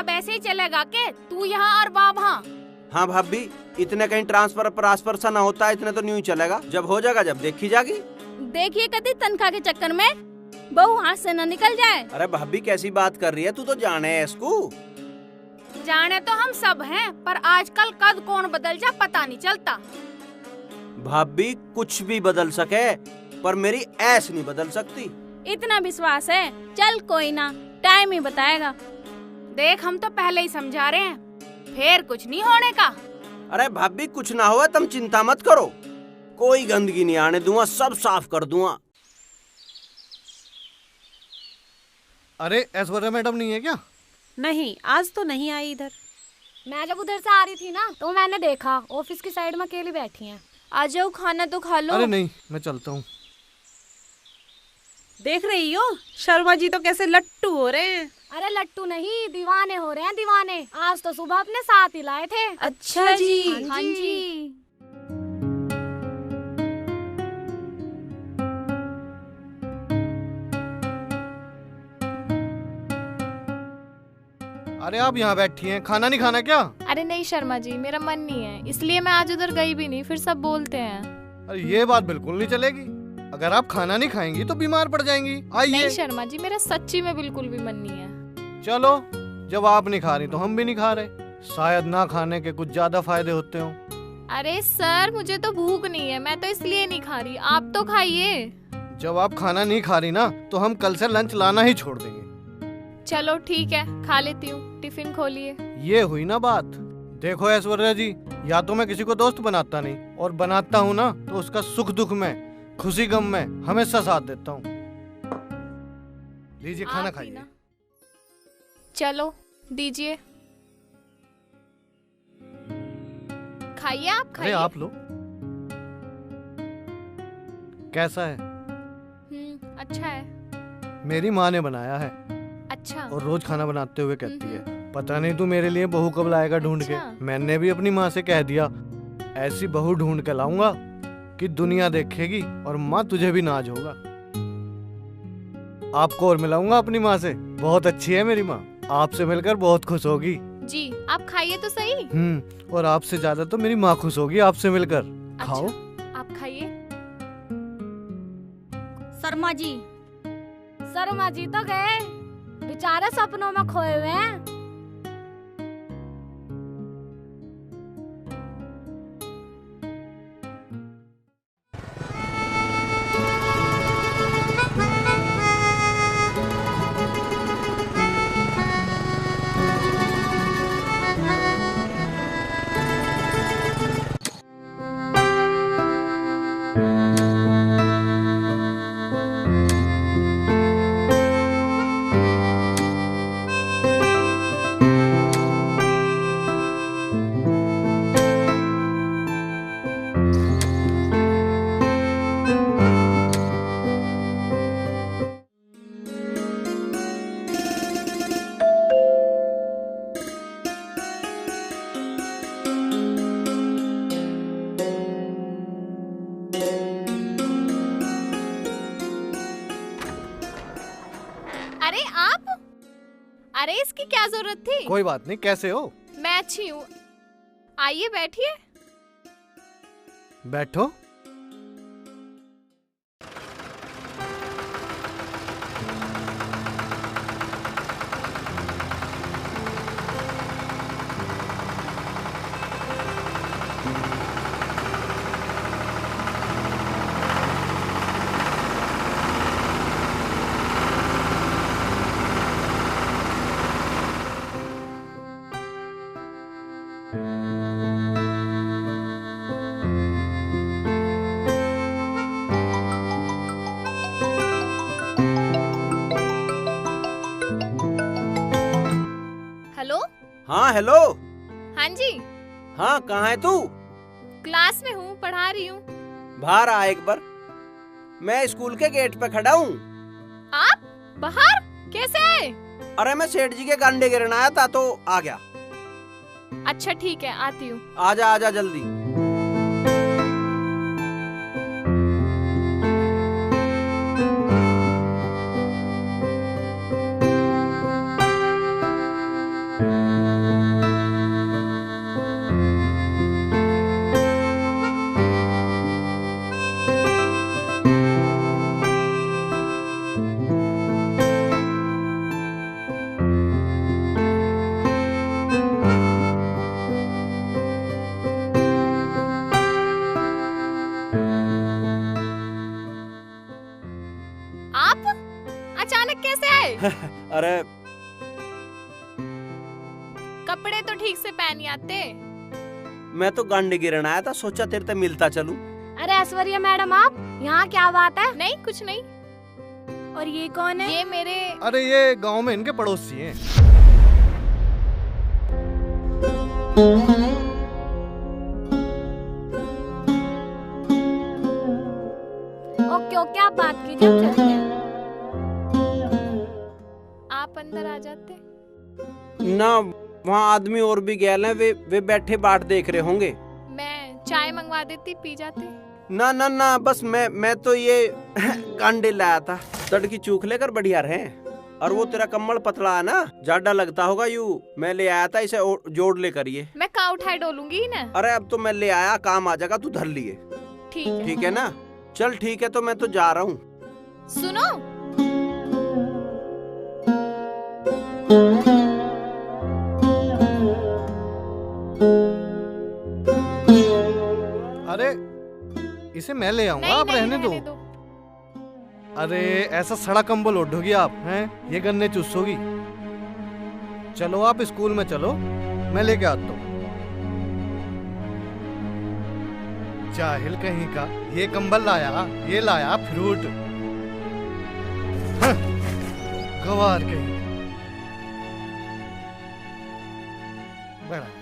अब ऐसे ही चलेगा के तू यहाँ और बाप वहाँ? हाँ भाभी, इतने कहीं ट्रांसफर सा ना होता है, इतने तो न्यू चलेगा। जब हो जाएगा जब देखी जाएगी। देखिए कभी तनख्वाह के चक्कर में बहू हाथ से न निकल जाए। अरे भाभी कैसी बात कर रही है, तू तो जाने है इसको। जाने तो हम सब हैं, पर आजकल कद कौन बदल जा पता नहीं चलता। भाभी कुछ भी बदल सके पर मेरी ऐस नहीं बदल सकती। इतना विश्वास है? चल कोई ना, टाइम ही बताएगा। देख हम तो पहले ही समझा रहे हैं, फिर कुछ नहीं होने का। अरे भाभी कुछ ना हुआ, तुम चिंता मत करो, कोई गंदगी नहीं आने दूंगा, सब साफ कर दूंगा। अरे ऐश्वर्या मैडम नहीं है क्या? नहीं, आज तो नहीं आई इधर। मैं जब उधर से आ रही थी ना तो मैंने देखा ऑफिस की साइड में अकेली बैठी हैं। आ जाओ, खाना तो खा लो। अरे नहीं, मैं चलता हूँ। देख रही हो शर्मा जी तो कैसे लट्टू हो रहे हैं। अरे लट्टू नहीं, दीवाने हो रहे हैं दीवाने। आज तो सुबह अपने साथ ही लाए थे। अच्छा जी। हाँ जी। अरे आप यहाँ बैठी हैं, खाना नहीं खाना क्या? अरे नहीं शर्मा जी, मेरा मन नहीं है, इसलिए मैं आज उधर गई भी नहीं, फिर सब बोलते हैं। अरे ये बात बिल्कुल नहीं चलेगी। अगर आप खाना नहीं खाएंगी तो बीमार पड़ जाएंगी। आइए। नहीं शर्मा जी, मेरा सच्ची में बिल्कुल भी मन नहीं है। चलो, जब आप नहीं खा रही तो हम भी नहीं खा रहे। शायद ना खाने के कुछ ज्यादा फायदे होते हो। अरे सर, मुझे तो भूख नहीं है, मैं तो इसलिए नहीं खा रही, आप तो खाइए। जब आप खाना नहीं खा रही ना तो हम कल से लंच लाना ही छोड़ देंगे। चलो ठीक है, खा लेती हूँ, टिफिन खोलिए। ये हुई ना बात। देखो ऐश्वर्या जी, या तो मैं किसी को दोस्त बनाता नहीं, और बनाता हूँ ना तो उसका सुख दुख में, खुशी गम में हमेशा साथ देता हूँ। लीजिए खाना आप ही खाइए। ना। चलो दीजिए, खाइए आप, अरे खाइए। आप लो। कैसा है? अच्छा है। मेरी माँ ने बनाया है अच्छा। और रोज खाना बनाते हुए कहती है, पता नहीं तू मेरे लिए बहू कब लाएगा ढूंढ के। अच्छा। मैंने भी अपनी माँ से कह दिया, ऐसी बहू ढूंढ के लाऊंगा कि दुनिया देखेगी और माँ तुझे भी नाज होगा। आपको और मिलाऊंगा अपनी माँ से, बहुत अच्छी है मेरी माँ, आपसे मिलकर बहुत खुश होगी। जी आप खाइए तो सही। और आपसे ज्यादा तो मेरी माँ खुश होगी आपसे मिलकर। खाओ। अच्छा, आप खाइए। शर्मा जी, शर्मा जी तो गए, बेचारे सपनों में खोए हुए हैं। अरे आप, अरे इसकी क्या जरूरत थी? कोई बात नहीं, कैसे हो? मैं अच्छी हूँ, आइए बैठिए। बैठो। हेलो। हाँ हेलो। हाँ जी। हाँ कहाँ है तू? क्लास में हूँ, पढ़ा रही हूँ। बाहर आ एक बार, मैं स्कूल के गेट पे खड़ा हूँ। आप बाहर कैसे आए? अरे मैं सेठ जी के गांडे गिरने आया था तो आ गया। अच्छा ठीक है, आती हूँ। आजा आजा जल्दी। अरे कपड़े तो ठीक से पहन आते। मैं तो गांडी गिरन आया था, सोचा तेरे से मिलता चलूं। अरे ऐश्वर्या मैडम, आप यहाँ क्या बात है? नहीं कुछ नहीं। और ये कौन है? ये मेरे अरे ये गांव में इनके पड़ोसी हैं। ओके ओके, आप बात कीजिए, हम चलते हैं। आप अंदर आ जाते। ना वहाँ आदमी और भी गैल हैं, वे बैठे बाट देख रहे होंगे। मैं चाय मंगवा देती, पी जाते। ना ना ना, बस मैं तो ये गांडे लाया था, तड़की चूख लेकर बढ़िया रहे। और वो तेरा कम्बल पतला है ना, ज्यादा लगता होगा यू, मैं ले आया था, इसे जोड़ लेकर ये। मैं कहाँ उठाए डोलूंगी ना। अरे अब तो मैं ले आया, काम आ जाएगा, तू धर लिए। ठीक है। ठीक है ना, चल ठीक है, तो मैं तो जा रहा हूँ। सुनो, अरे इसे मैं ले आऊंगा, नहीं आप नहीं रहने दो। अरे ऐसा सड़ा कंबल ओढ़ोगी आप, हैं? ये गन्ने चूसोगी। चलो आप स्कूल में चलो, मैं लेके आता हूँ। जाहिल कहीं का, ये कंबल लाया, ये लाया फ्रूट। गवार कहीं का। बड़ा है।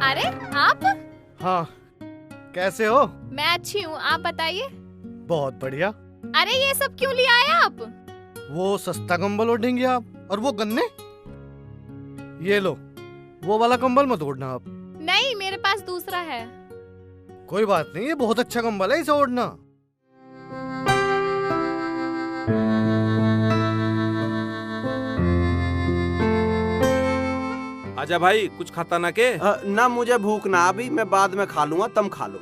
अरे आप? हाँ, कैसे हो? मैं अच्छी हूँ, आप बताइए। बहुत बढ़िया। अरे ये सब क्यों ले आए आप? वो सस्ता कंबल ओढ़ेंगे आप, और वो गन्ने। ये लो, वो वाला कंबल मत ओढ़ना आप। नहीं, मेरे पास दूसरा है। कोई बात नहीं, ये बहुत अच्छा कंबल है, इसे ओढ़ना। आजा भाई, कुछ खाता ना के? ना मुझे भूख ना, अभी मैं बाद में खा लूंगा, तुम खा लो।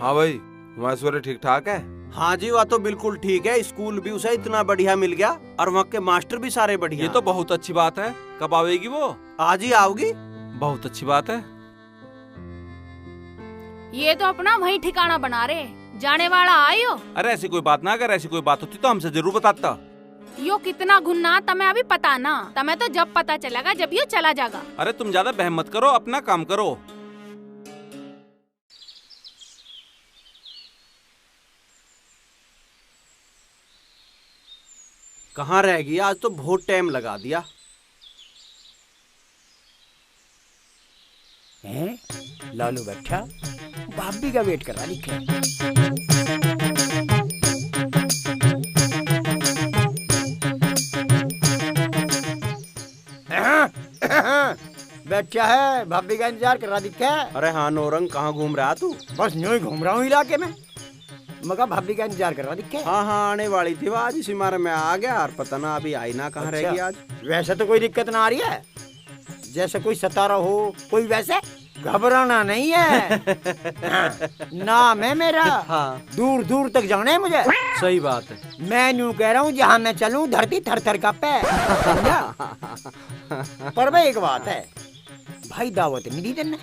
हाँ भाई, हमारा सूर्य ठीक ठाक है? हाँ जी, वह तो बिल्कुल ठीक है, स्कूल भी उसे इतना बढ़िया मिल गया, और वहाँ के मास्टर भी सारे बढ़िया। ये तो बहुत अच्छी बात है। कब आवेगी वो? आज ही आओगी। बहुत अच्छी बात है। ये तो अपना वही ठिकाना बना रहे, जाने वाला आयो। अरे ऐसी कोई बात ना, अगर ऐसी कोई बात होती तो हमसे जरूर बताता। यो कितना गुन्ना तमें अभी पता ना, तमें तो जब पता चलेगा जब यो चला जाएगा। अरे तुम ज्यादा बहम मत करो, अपना काम करो। कहाँ रह गई, आज तो बहुत टाइम लगा दिया। हैं? लालू बैठा, भाभी का वेट करा लिखे। बैठा है, भाभी का इंतजार करा दिखा। अरे हाँ नौरंग, कहाँ घूम रहा तू? बस यूं ही घूम रहा हूँ इलाके में, मगर भाभी का इंतजार करा दिखे। हाँ हाँ, आने वाली थी वो, आज इसी मारे में आ गया, और पता ना अभी आई ना कहाँ रह गई आज। वैसे तो कोई दिक्कत ना आ रही है, जैसे कोई सता रहा हो कोई, वैसे घबराना नहीं है। हाँ, नाम है मेरा। हाँ। दूर दूर तक जाना है मुझे। सही बात है। मैं यूं कह रहा हूँ, जहाँ मैं चलूँ धरती थर थर कांपे। पर भाई एक बात है, भाई दावत नहीं दी तेने।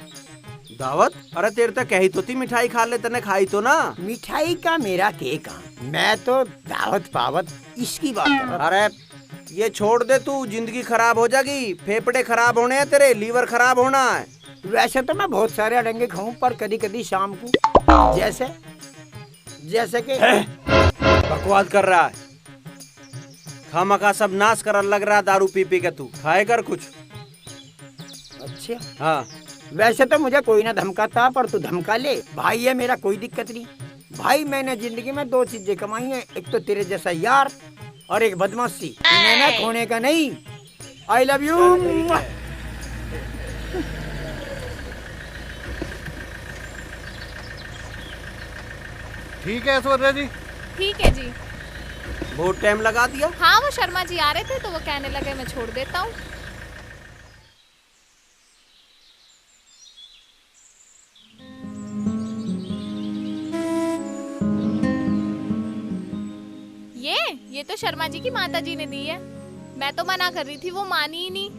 दावत? अरे तेरे तक कही तो थी मिठाई खा ले, तने खाई तो ना। मिठाई का मेरा के काम, मैं तो दावत पावत इसकी बात कर रहा। अरे ये छोड़ दे तू, जिंदगी खराब हो जाएगी, फेफड़े खराब होने हैं तेरे, लीवर खराब होना है। वैसे तो मैं बहुत सारे अड़ंगे खाऊं, पर कभी कभी शाम को, जैसे कि बकवास कर रहा है, खामखा सब नाश कर लग रहा, दारू पी पी के तू खाए कर कुछ। अच्छा हाँ, वैसे तो मुझे कोई ना धमकाता, पर तू धमका ले भाई, है मेरा कोई दिक्कत नहीं भाई। मैंने जिंदगी में दो चीजें कमाई है, एक तो तेरे जैसा यार, और एक बदमाशी, मैंने खोने का नहीं। I love you. ठीक है ऐश्वर्या जी। ठीक है जी। बहुत टाइम लगा दिया। हाँ, वो शर्मा जी आ रहे थे तो वो कहने लगे मैं छोड़ देता हूँ। ये तो शर्मा जी की माता जी ने दी है। मैं तो मना कर रही थी, वो मानी ही नहीं।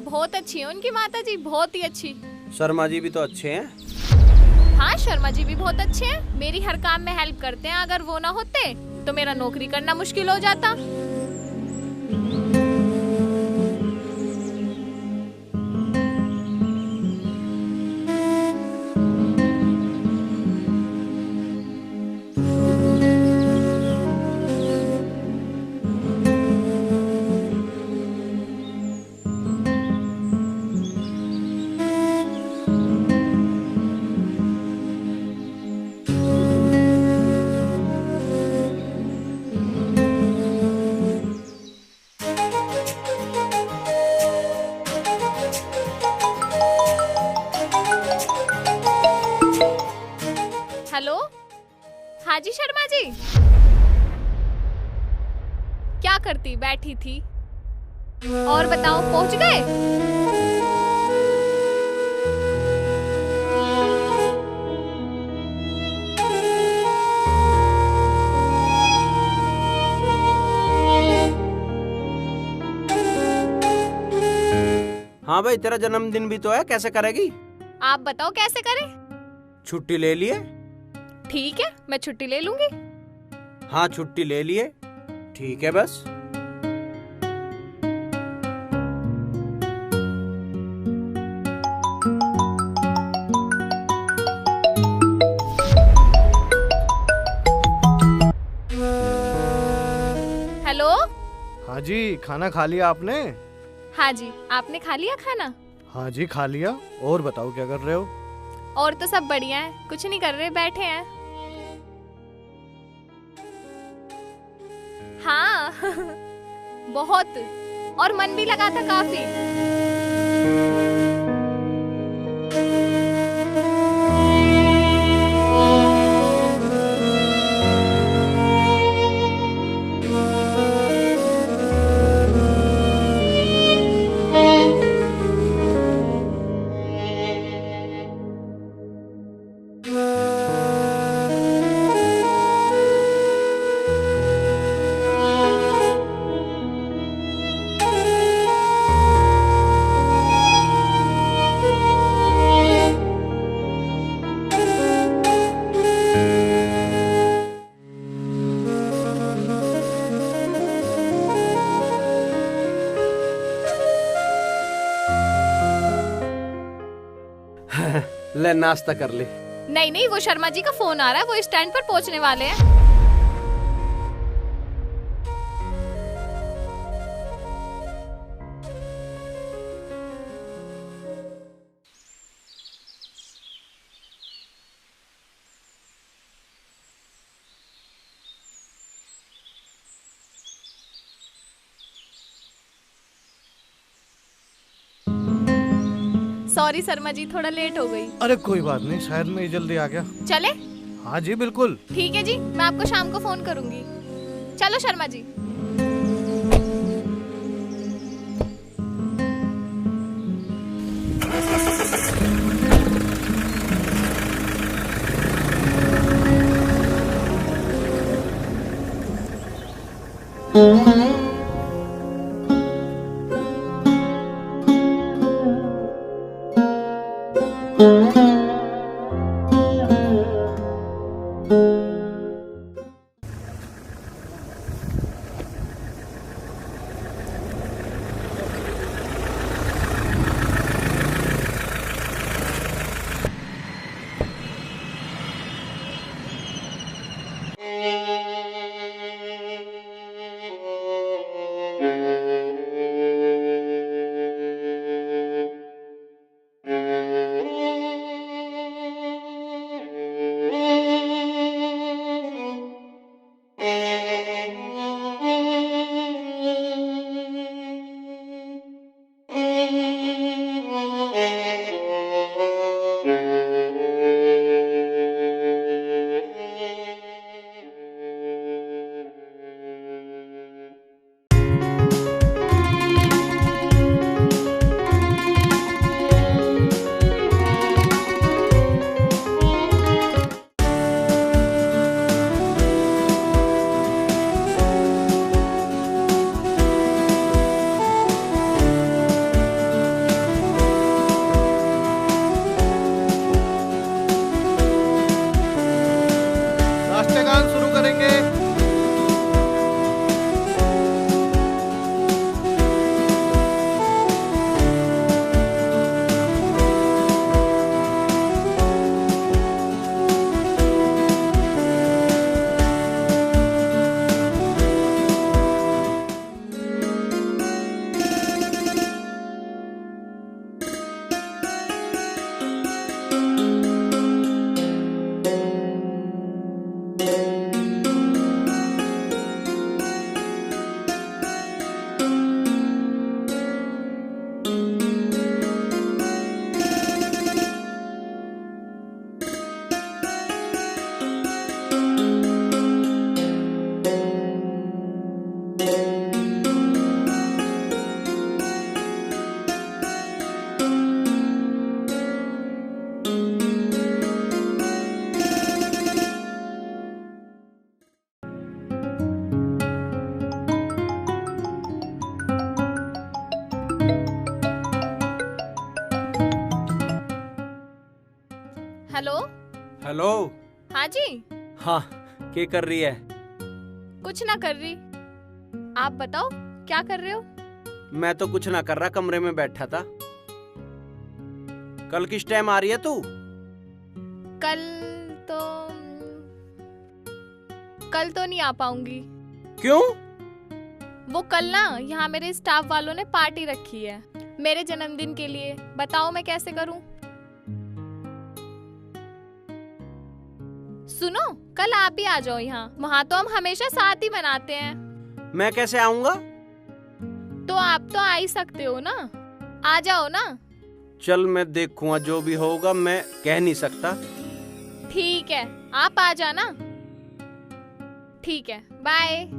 बहुत अच्छी है उनकी माता जी, बहुत ही अच्छी। शर्मा जी भी तो अच्छे हैं। हाँ, शर्मा जी भी बहुत अच्छे हैं, मेरी हर काम में हेल्प करते हैं। अगर वो ना होते तो मेरा नौकरी करना मुश्किल हो जाता। हेलो, हाँ जी शर्मा जी। क्या करती? बैठी थी। और बताओ, पहुंच गए? हाँ भाई, तेरा जन्मदिन भी तो है, कैसे करेगी? आप बताओ कैसे करें? छुट्टी ले लिए? ठीक है, मैं छुट्टी ले लूंगी। हाँ, छुट्टी ले लिए, ठीक है बस। हेलो। हाँ जी, खाना खा लिया आपने? हाँ जी, आपने खा लिया खाना? हाँ जी, खा लिया। और बताओ क्या कर रहे हो? और तो सब बढ़िया है, कुछ नहीं कर रहे, बैठे हैं। हाँ बहुत, और मन भी लगा था काफी। ले नाश्ता कर ले। नहीं नहीं, वो शर्मा जी का फोन आ रहा है, वो स्टैंड पर पहुंचने वाले हैं। सॉरी शर्मा जी, थोड़ा लेट हो गई। अरे कोई बात नहीं, शायद मैं ही जल्दी आ गया। चले? हाँ जी बिल्कुल। ठीक है जी, मैं आपको शाम को फोन करूंगी। चलो शर्मा जी। हेलो। हाँ जी। हाँ, क्या कर रही है? कुछ ना कर रही। आप बताओ क्या कर रहे हो? मैं तो कुछ ना कर रहा, कमरे में बैठा था। कल किस टाइम आ रही है तू? कल तो नहीं आ पाऊंगी। क्यों? वो कल ना यहाँ मेरे स्टाफ वालों ने पार्टी रखी है मेरे जन्मदिन के लिए। बताओ मैं कैसे करूं? सुनो, कल आप ही आ जाओ यहाँ। वहाँ तो हम हमेशा साथ ही मनाते हैं। मैं कैसे आऊंगा? तो आप तो आ ही सकते हो ना, आ जाओ ना। चल मैं देखूंगा, जो भी होगा। मैं कह नहीं सकता। ठीक है, आप आ जाना। ठीक है, बाय।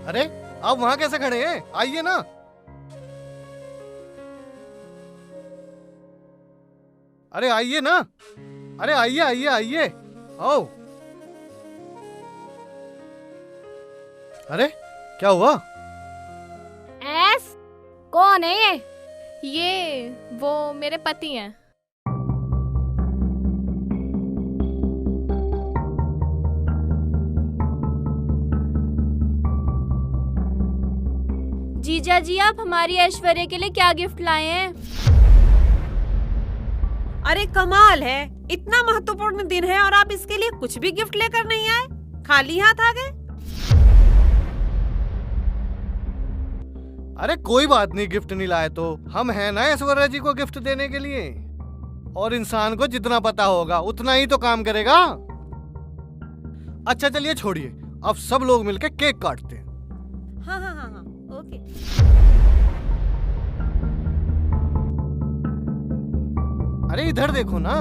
अरे आप वहाँ कैसे खड़े हैं? आइए ना। अरे आइए ना। अरे आइए आइए आइए, आओ। अरे क्या हुआ? एस कौन है ये? ये वो मेरे पति हैं। जीजा जी, आप हमारी ऐश्वर्या के लिए क्या गिफ्ट लाए हैं? अरे कमाल है, इतना महत्वपूर्ण दिन है और आप इसके लिए कुछ भी गिफ्ट लेकर नहीं आए, खाली हाथ आ गए। अरे कोई बात नहीं, गिफ्ट नहीं लाए तो हम हैं ना ऐश्वर्या जी को गिफ्ट देने के लिए। और इंसान को जितना पता होगा उतना ही तो काम करेगा। अच्छा चलिए छोड़िए, अब सब लोग मिलकर केक काटते हैं। हाँ हाँ हाँ हाँ, ओके। अरे इधर देखो ना।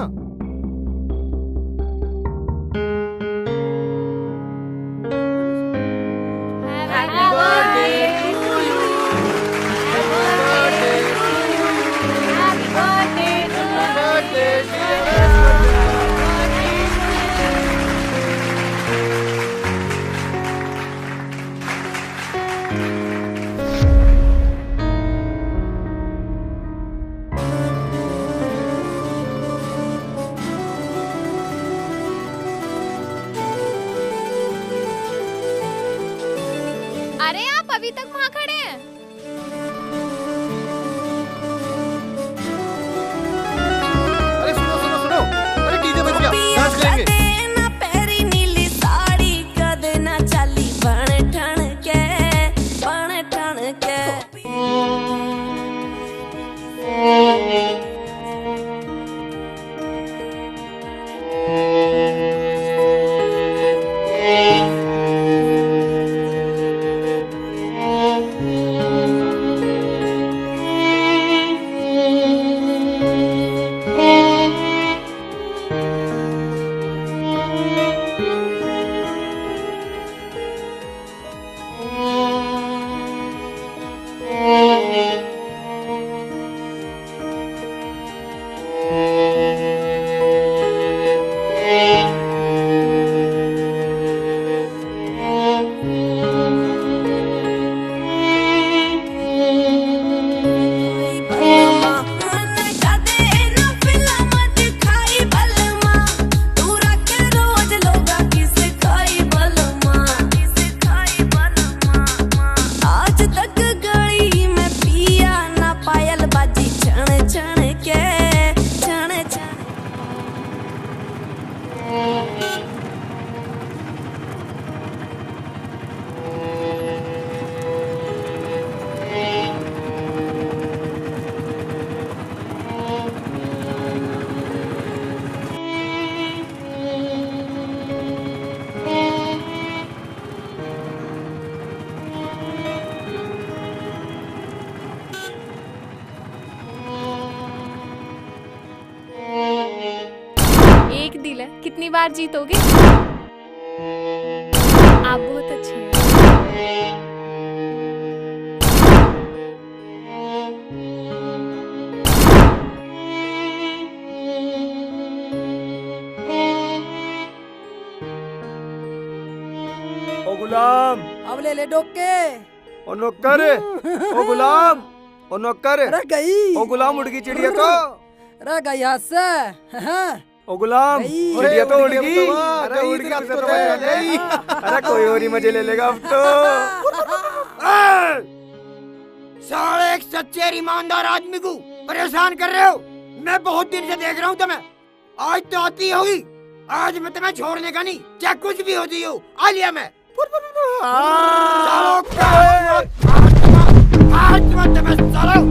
अरे आप अभी तक वहाँ खड़े हैं? अरे सुनो सुनो सुनो, अरे डीजे बज गया, डांस करेंगे। कितनी बार जीतोगे? आप बहुत अच्छे हैं। ओ गुलाम, अब ले डोके। ओ नौकर, ओ गुलाम, ओ नौकर, अरे गई। ओ गुलाम उड़ गई चिड़िया तो। अरे गई हाथ से। हाँ। ओ गुलाम, गई। चिड़िया तो उड़ गई। अरे उड़ गई अब तो गई। अरे कोई और ही मजे ले लेगा अब तो। साले एक सच्चे और ईमानदार आदमी को परेशान कर रहे हो। मैं बहुत दिन से देख रहा हूँ तुम्हें। आज तो आती होगी। आज मैं तुम्हें छोड़ने का नहीं, चाहे कुछ भी होती हो। आ लिया मैं। आज मैं तुम्हें सालो।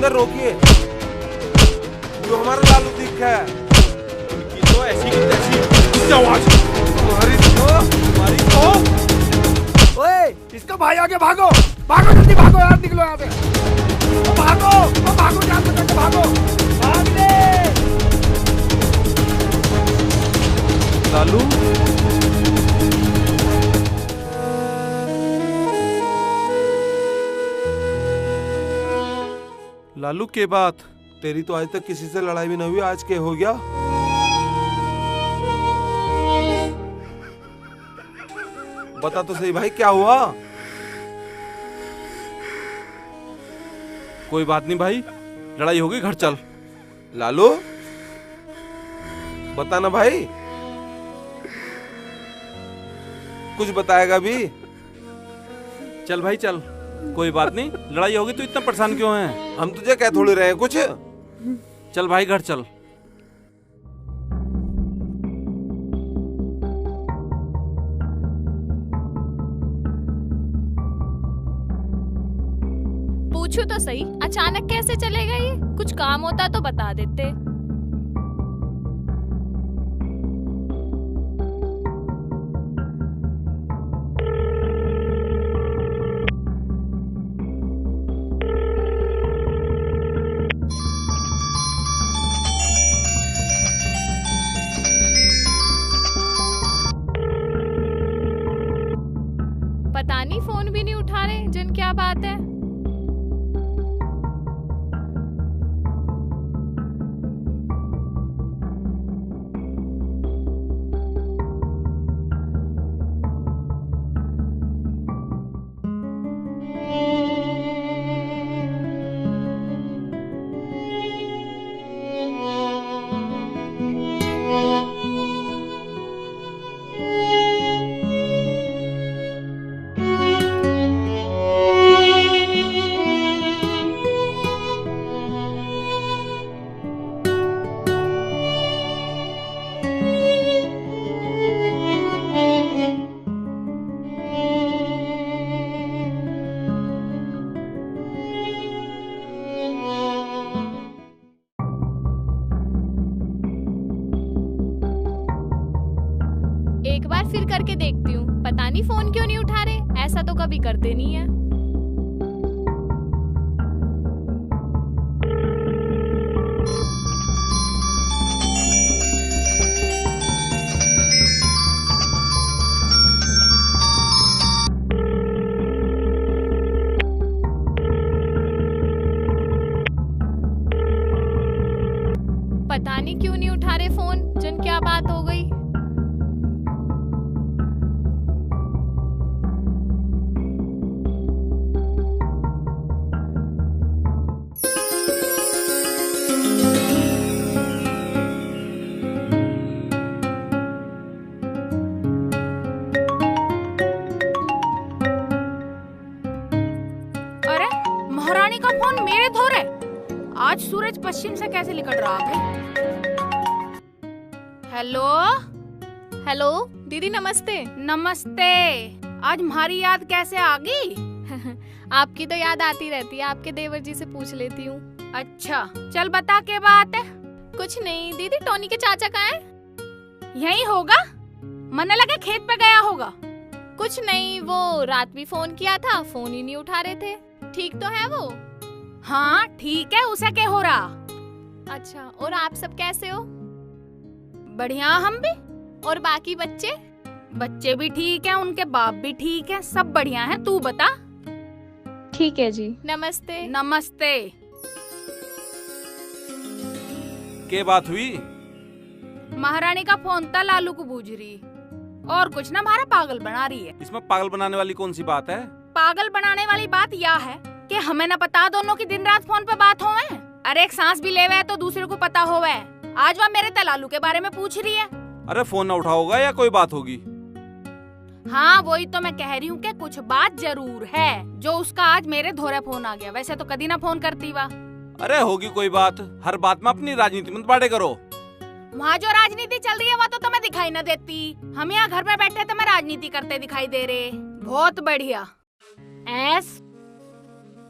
रोकिए, जो हमारा लालू दिख है उनकी तो ऐसी की तैसी आवाज। हमारी तो ओए, इसका भाई आगे भागो, भागो जल्दी भागो यार, निकलो यहाँ से। भागो जान बचा के भागो, भाग ले। लालू लालू के बात, तेरी तो आज तक किसी से लड़ाई भी नहीं हुई, आज के हो गया? बता तो सही भाई, क्या हुआ? कोई बात नहीं भाई, लड़ाई होगी, घर चल। लालू बताना भाई, कुछ बताएगा भी? चल भाई चल, कोई बात नहीं, लड़ाई होगी तो इतना परेशान क्यों है? हम तुझे कह थोड़ी रहे हैं कुछ। चल भाई घर चल। पूछो तो सही, अचानक कैसे चलेगा ये? कुछ काम होता तो बता देते। पता नहीं फोन भी नहीं उठा रहे, जिन क्या बात है। फिर करके देखती हूँ। पता नहीं फोन क्यों नहीं उठा रहे, ऐसा तो कभी करते नहीं है। पता नहीं क्यों नहीं उठा रहे फोन, जन क्या बात हो गई। अरे महारानी का फोन मेरे धोरे। आज सूरज पश्चिम से कैसे निकल रहा है? हेलो हेलो दीदी, नमस्ते। नमस्ते। आज हमारी याद कैसे आ गई? आपकी तो याद आती रहती है, आपके देवर जी से पूछ लेती हूँ। अच्छा चल बता के बात है। कुछ नहीं दीदी, टोनी के चाचा कहाँ है? यही होगा, मन लगे खेत पे गया होगा। कुछ नहीं, वो रात भी फोन किया था, फोन ही नहीं उठा रहे थे। ठीक तो है वो? हाँ ठीक है, उसे क्या हो रहा? अच्छा, और आप सब कैसे हो? बढ़िया, हम भी। और बाकी बच्चे? बच्चे भी ठीक हैं, उनके बाप भी ठीक हैं, सब बढ़िया हैं। तू बता। ठीक है जी। नमस्ते। नमस्ते। के बात हुई? महारानी का फोन था, लालू को बूझ रही और कुछ ना, हमारा पागल बना रही है। इसमें पागल बनाने वाली कौन सी बात है? पागल बनाने वाली बात यह है कि हमें न पता दोनों की दिन रात फोन पे बात होवे। अरे एक सांस भी लेवे तो दूसरे को पता होवे। आज वह मेरे तलालू के बारे में पूछ रही है। अरे फोन ना उठाओगा या कोई बात होगी? हाँ वही तो मैं कह रही हूँ कि कुछ बात जरूर है, जो उसका आज मेरे धोरे फोन आ गया। वैसे तो कभी ना फोन करती वा। अरे होगी कोई बात, हर बात में अपनी राजनीति मत बांटे करो। वहाँ जो राजनीति चल रही है वो तो तुम्हें दिखाई न देती। हम यहाँ घर में बैठे तुम्हें राजनीति करते दिखाई दे रहे। बहुत बढ़िया। ऐस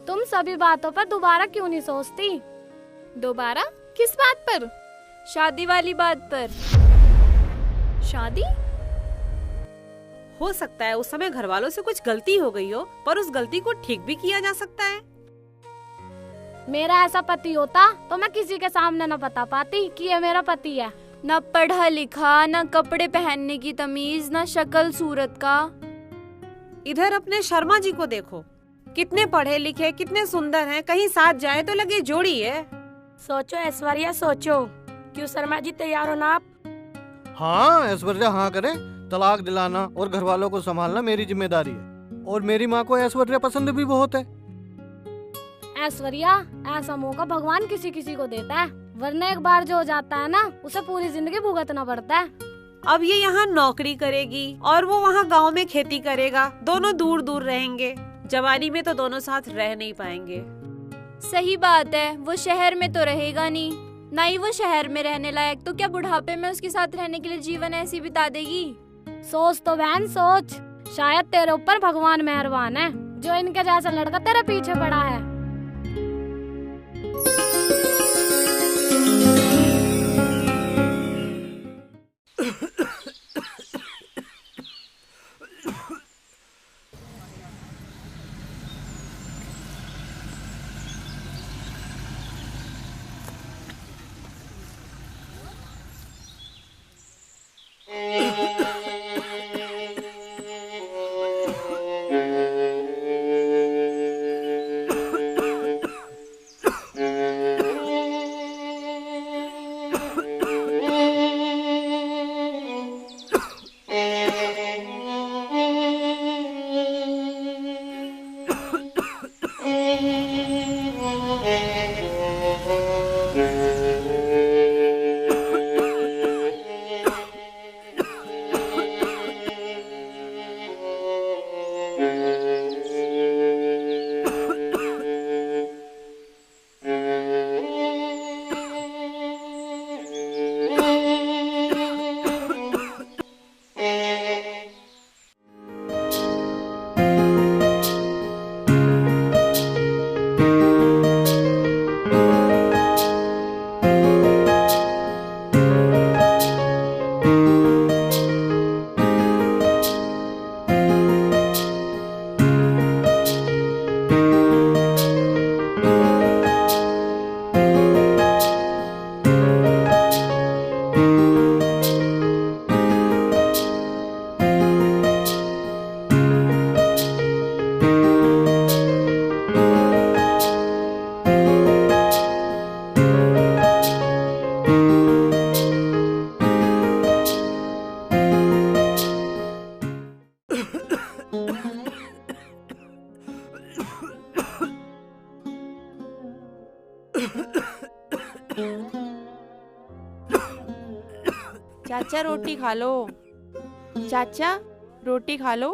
तुम सभी बातों पर दोबारा क्यों नहीं सोचती? दोबारा? किस बात पर? शादी वाली बात पर। शादी? हो सकता है उस समय घर वालों से कुछ गलती हो गई हो, पर उस गलती को ठीक भी किया जा सकता है। मेरा ऐसा पति होता तो मैं किसी के सामने न बता पाती कि ये मेरा पति है। न पढ़ा लिखा, न कपड़े पहनने की तमीज, न शक्ल सूरत का। इधर अपने शर्मा जी को देखो, कितने पढ़े लिखे, कितने सुंदर हैं, कहीं साथ जाए तो लगे जोड़ी है। सोचो ऐश्वर्या, सोचो। क्यों शर्मा जी, तैयार हो ना आप? हाँ ऐश्वर्या, हाँ करे। तलाक दिलाना और घर वालों को संभालना मेरी जिम्मेदारी है, और मेरी माँ को ऐश्वर्या पसंद भी बहुत है। ऐश्वर्या, ऐसा मौका भगवान किसी किसी को देता है, वरना एक बार जो हो जाता है ना, उसे पूरी जिंदगी भुगतना पड़ता है। अब ये यहाँ नौकरी करेगी और वो वहाँ गांव में खेती करेगा, दोनों दूर दूर रहेंगे। जवानी में तो दोनों साथ रह नहीं पाएंगे। सही बात है, वो शहर में तो रहेगा नहीं, ना ही वो शहर में रहने लायक, तो क्या बुढ़ापे में उसके साथ रहने के लिए जीवन ऐसी बिता देगी? सोच तो बहन सोच, शायद तेरे ऊपर भगवान मेहरबान है जो इनके जैसा लड़का तेरे पीछे पड़ा है। चाचा रोटी खा लो। चाचा रोटी खा लो।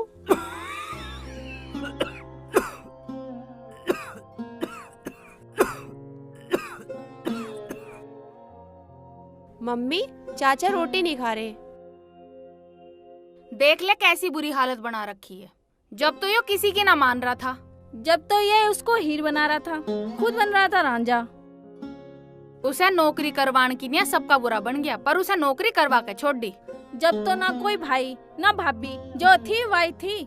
मम्मी चाचा रोटी नहीं खा रहे। देख ले कैसी बुरी हालत बना रखी है। जब तो ये किसी की ना मान रहा था, जब तो ये उसको हीर बना रहा था, खुद बन रहा था रांझा। उसे नौकरी करवाने की नहीं सबका बुरा बन गया, पर उसे नौकरी करवा के छोड़ दी। जब तो ना कोई भाई ना भाभी, जो थी वही थी।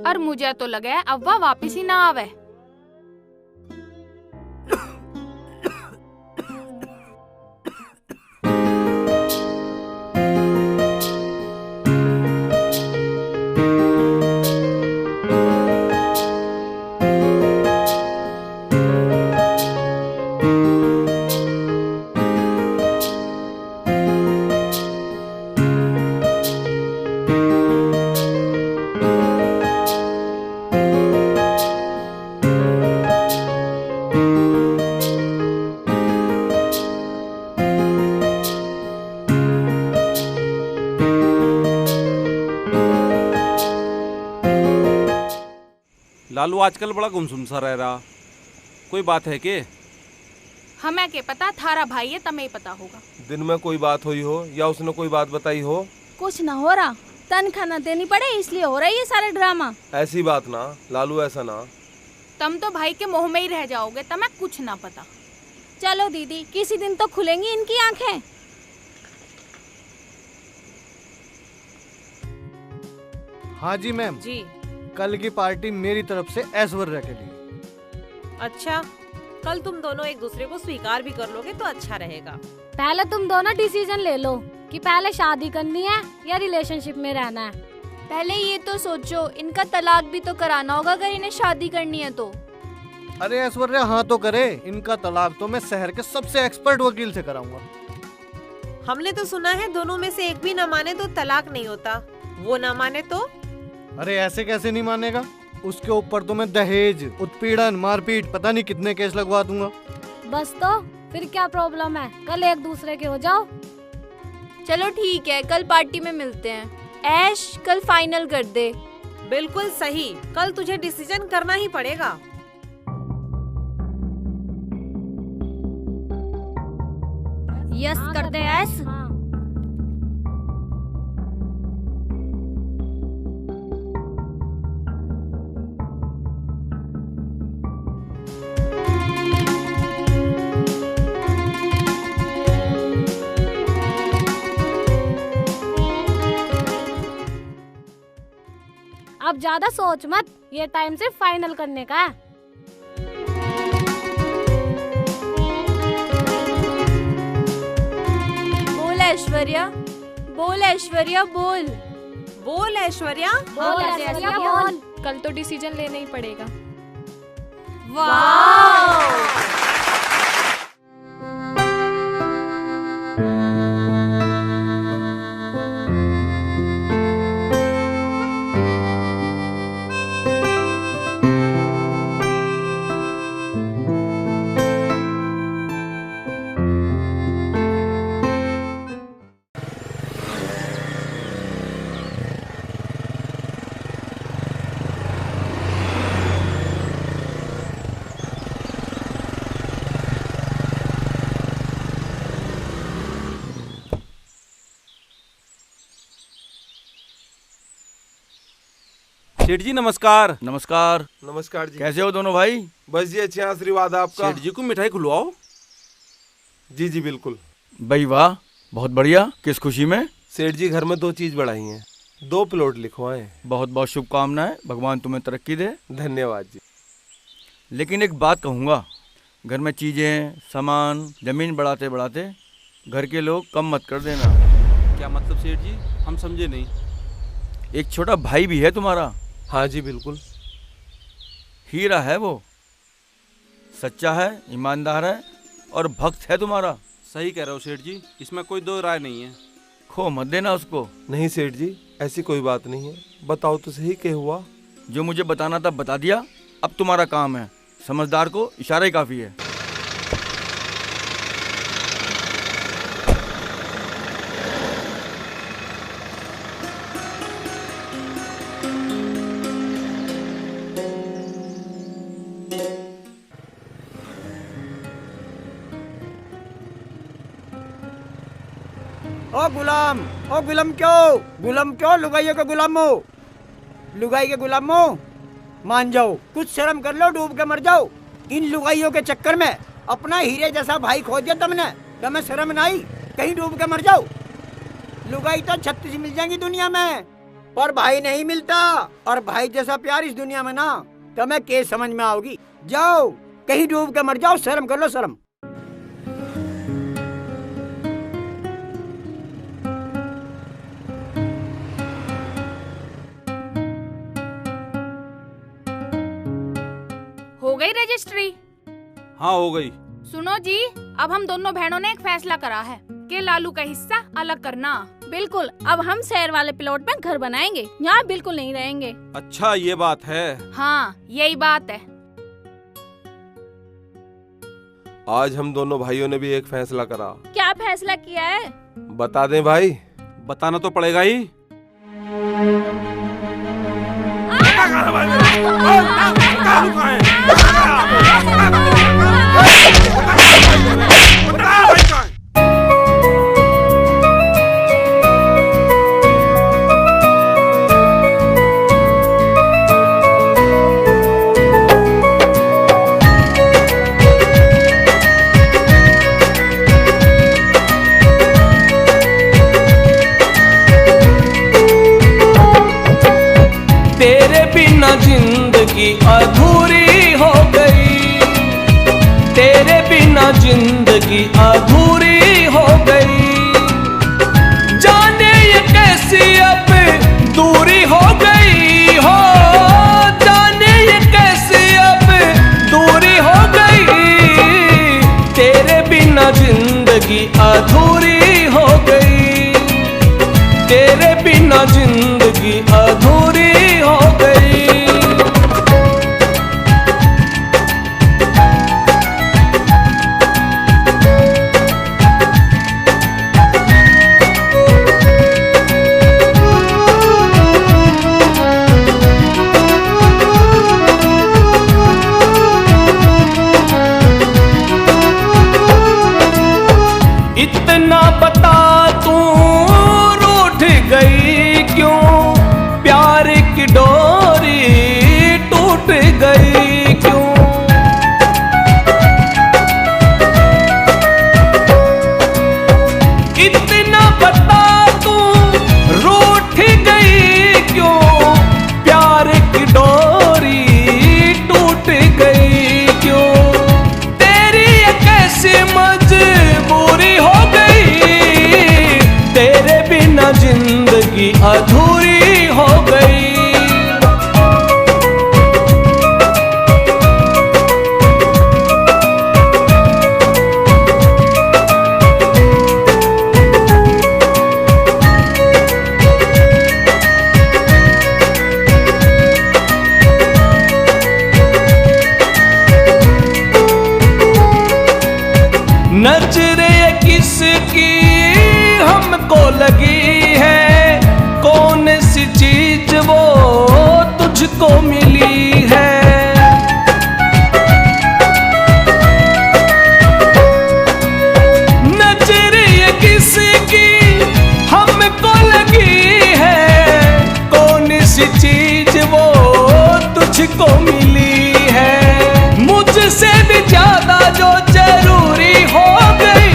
और मुझे तो लगा अब वह वापिस ही ना आवे। लालू आजकल बड़ा गुमसुम सा रह रहा, कोई बात है के? हमें के पता, थारा भाई है तमें पता होगा। दिन में कोई बात हुई हो या उसने कोई बात बताई हो? कुछ ना हो रहा, तनख्वाह न देनी पड़े इसलिए हो रहा है ये सारे ड्रामा। ऐसी बात ना लालू, ऐसा ना। तुम तो भाई के मोह में ही रह जाओगे, तमें कुछ ना पता। चलो दीदी, किसी दिन तो खुलेंगी इनकी आंखें। हाँ जी मैम जी। कल की पार्टी मेरी तरफ से ऐश्वर्या के लिए। अच्छा, कल तुम दोनों एक दूसरे को स्वीकार भी कर लोगे तो अच्छा रहेगा। पहले तुम दोनों डिसीजन ले लो कि पहले शादी करनी है या रिलेशनशिप में रहना है। पहले ये तो सोचो, इनका तलाक भी तो कराना होगा अगर इन्हें शादी करनी है तो। अरे ऐश्वर्या हाँ तो करे, इनका तलाक तो मैं शहर के सबसे एक्सपर्ट वकील से कराऊंगा। हमने तो सुना है दोनों में से एक भी न माने तो तलाक नहीं होता, वो न माने तो। अरे ऐसे कैसे नहीं मानेगा, उसके ऊपर तो मैं दहेज, उत्पीड़न, मारपीट, पता नहीं कितने केस लगवा दूंगा। बस तो फिर क्या प्रॉब्लम है, कल एक दूसरे के हो जाओ। चलो ठीक है, कल पार्टी में मिलते हैं। ऐश कल फाइनल कर दे। बिल्कुल सही, कल तुझे डिसीजन करना ही पड़ेगा। यस कर दे ऐश। अब ज्यादा सोच मत, ये टाइम सिर्फ फाइनल करने का है। बोल ऐश्वर्या, बोल ऐश्वर्या, बोल बोल ऐश्वर्या, बोल ऐश्वर्या, बोल। कल तो डिसीजन लेना ही पड़ेगा। वाह! सेठ जी नमस्कार। नमस्कार। नमस्कार जी। कैसे हो दोनों भाई? बस जी अच्छे आशीर्वाद आपका। सेठ जी को मिठाई खुलवाओ। जी जी बिल्कुल। भाई वाह, बहुत बढ़िया। किस खुशी में? सेठ जी घर में 2 चीज बढ़ाई हैं, 2 प्लॉट लिखवाए। बहुत बहुत शुभकामनाएं, भगवान तुम्हें तरक्की दे। धन्यवाद जी। लेकिन एक बात कहूँगा, घर में चीजें, सामान, जमीन बढ़ाते बढ़ाते घर के लोग कम मत कर देना। क्या मतलब सेठ जी, हम समझे नहीं। एक छोटा भाई भी है तुम्हारा। हाँ जी बिल्कुल। हीरा है वो, सच्चा है, ईमानदार है और भक्त है तुम्हारा। सही कह रहे हो सेठ जी, इसमें कोई दो राय नहीं है। खो मत देना उसको। नहीं सेठ जी, ऐसी कोई बात नहीं है। बताओ तो सही क्या हुआ। जो मुझे बताना था बता दिया, अब तुम्हारा काम है। समझदार को इशारा ही काफी है। ओ गुलाम क्यों लुगाइयों के गुलाम हो, लुगाई के गुलाम हो, मान जाओ, कुछ शर्म कर लो, डूब के मर जाओ। इन लुगाइयों के चक्कर में अपना हीरे जैसा भाई खो दिया तुमने, तुम्हें शर्म ना आई? कहीं डूब के मर जाओ। लुगाई तो 36 मिल जाएंगी दुनिया में, पर भाई नहीं मिलता, और भाई जैसा प्यार इस दुनिया में ना तुम्हें के समझ में आओगी। जाओ कहीं डूब के मर जाओ, शर्म कर लो शर्म। हो गई रजिस्ट्री? हाँ हो गई। सुनो जी, अब हम दोनों बहनों ने एक फैसला करा है कि लालू का हिस्सा अलग करना। बिल्कुल, अब हम शहर वाले प्लॉट में घर बनाएंगे, यहाँ बिल्कुल नहीं रहेंगे। अच्छा ये बात है। हाँ यही बात है। आज हम दोनों भाइयों ने भी एक फैसला करा। क्या फैसला किया है? बता दें भाई? बताना तो पड़ेगा ही। तेरे बिना जिंदगी अधूरी हो गई, तेरे बिना जिंदगी अधूरी हो गई। जाने ये कैसी अब दूरी हो गई हो, जाने ये कैसी अब दूरी हो गई। तेरे बिना जिंदगी अधूरी हो गई, तेरे बिना जिंदगी अधूरी हो गई। इतना बता तू रूठ गई क्यों, प्यार की डोरी टूट गई क्यों। इतना बता तू रूठ गई क्यों, प्यार की डोरी टूट गई क्यों। तेरी ये कैसी मजबूरी हो गई, तेरे बिना जिंदगी अधूरी हो गई। नजरें किसकी हमको लगी है, कौन सी चीज वो तुझको मिली है। नजरें किसकी हमको लगी है, कौन सी चीज वो तुझको मिली है। मुझसे भी ज्यादा जो जरूरी हो गई,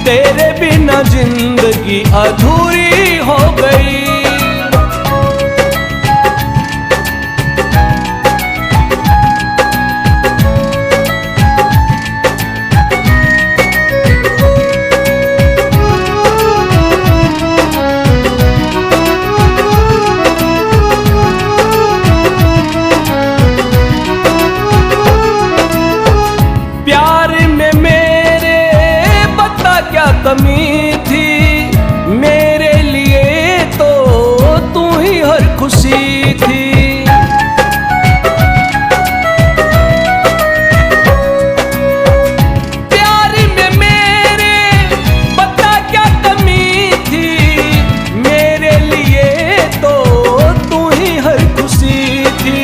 तेरे बिना जिंदगी अधूरी हो गई। प्यार में मेरे बता क्या कमी थी, मेरे लिए तो तू ही हर खुशी थी। प्यार में मेरे बता क्या कमी थी, मेरे लिए तो तू ही हर खुशी थी।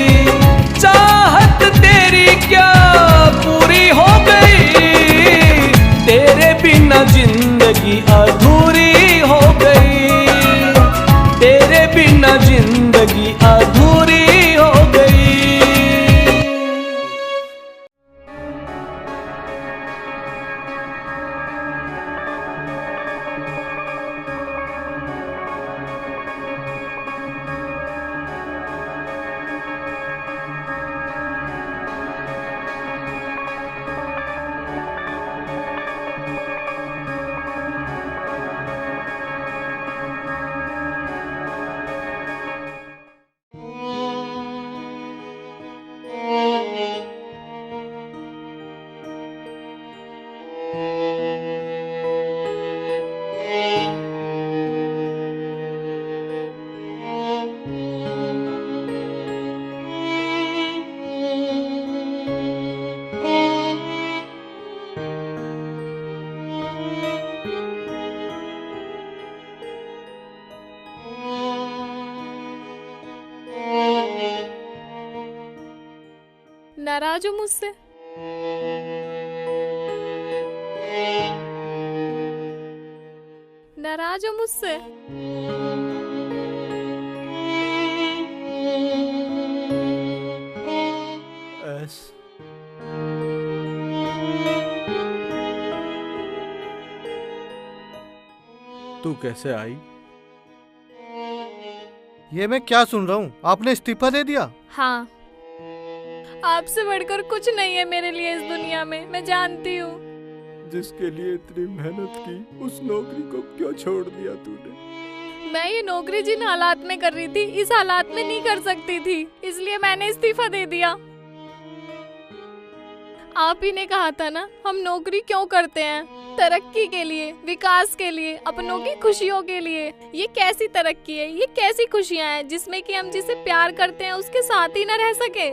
चाहत तेरी क्या पूरी हो गई, तेरे बिना जिंदगी अधूरी नाराज हो मुझसे? नाराज हो मुझसे? तू कैसे आई? ये मैं क्या सुन रहा हूँ, आपने इस्तीफा दे दिया? हाँ, आपसे बढ़कर कुछ नहीं है मेरे लिए इस दुनिया में, मैं जानती हूँ। जिसके लिए इतनी मेहनत की, उस नौकरी को क्यों छोड़ दिया तूने? मैं ये नौकरी जिन हालात में कर रही थी, इस हालात में नहीं कर सकती थी, इसलिए मैंने इस्तीफा दे दिया। आप ही ने कहा था ना, हम नौकरी क्यों करते हैं? तरक्की के लिए, विकास के लिए, अपनों की खुशियों के लिए। ये कैसी तरक्की है, ये कैसी खुशियाँ हैं जिसमें कि हम जिसे प्यार करते हैं उसके साथ ही न रह सके?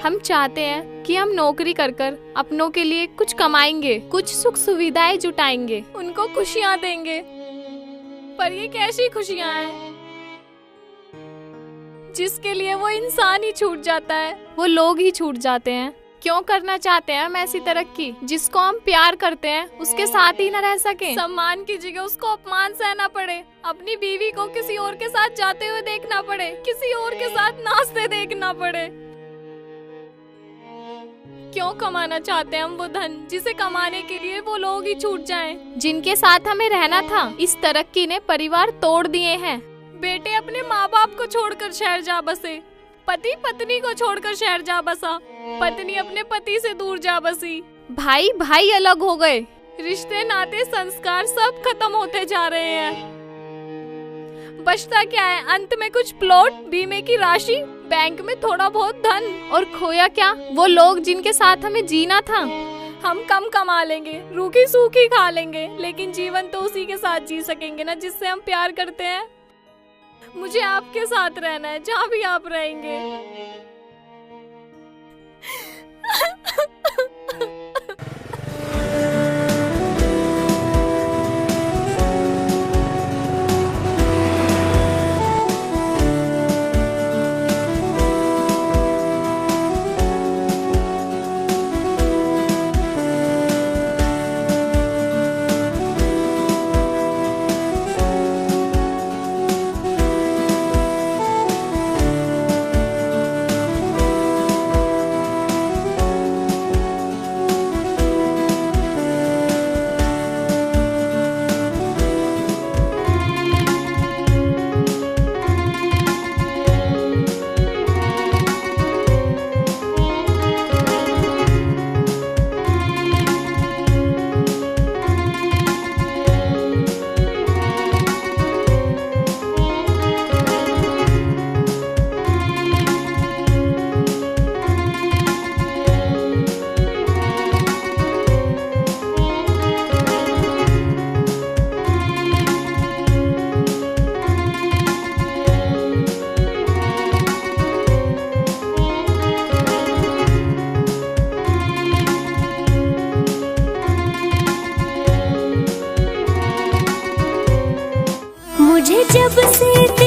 हम चाहते हैं कि हम नौकरी कर कर अपनों के लिए कुछ कमाएंगे, कुछ सुख सुविधाएं जुटाएंगे, उनको खुशियाँ देंगे। पर ये कैसी खुशियाँ हैं जिसके लिए वो इंसान ही छूट जाता है, वो लोग ही छूट जाते हैं। क्यों करना चाहते हैं हम ऐसी तरक्की? जिसको हम प्यार करते हैं उसके साथ ही न रह सके, सम्मान की जगह उसको अपमान सहना पड़े, अपनी बीवी को किसी और के साथ जाते हुए देखना पड़े, किसी और के साथ नाचते देखना पड़े। क्यों कमाना चाहते हैं हम वो धन जिसे कमाने के लिए वो लोग ही छूट जाएं, जिनके साथ हमें रहना था? इस तरक्की ने परिवार तोड़ दिए हैं। बेटे अपने माँ बाप को छोड़कर शहर जा बसे, पति पत्नी को छोड़कर शहर जा बसा, पत्नी अपने पति से दूर जा बसी, भाई भाई अलग हो गए, रिश्ते नाते संस्कार सब खत्म होते जा रहे हैं। बचता क्या है? अंत में कुछ प्लॉट, बीमे की राशि, बैंक में थोड़ा बहुत धन, और खोया क्या? वो लोग जिनके साथ हमें जीना था। हम कम कमा लेंगे, रूखी सूखी खा लेंगे, लेकिन जीवन तो उसी के साथ जी सकेंगे ना जिससे हम प्यार करते हैं। मुझे आपके साथ रहना है जहाँ भी आप रहेंगे। जब से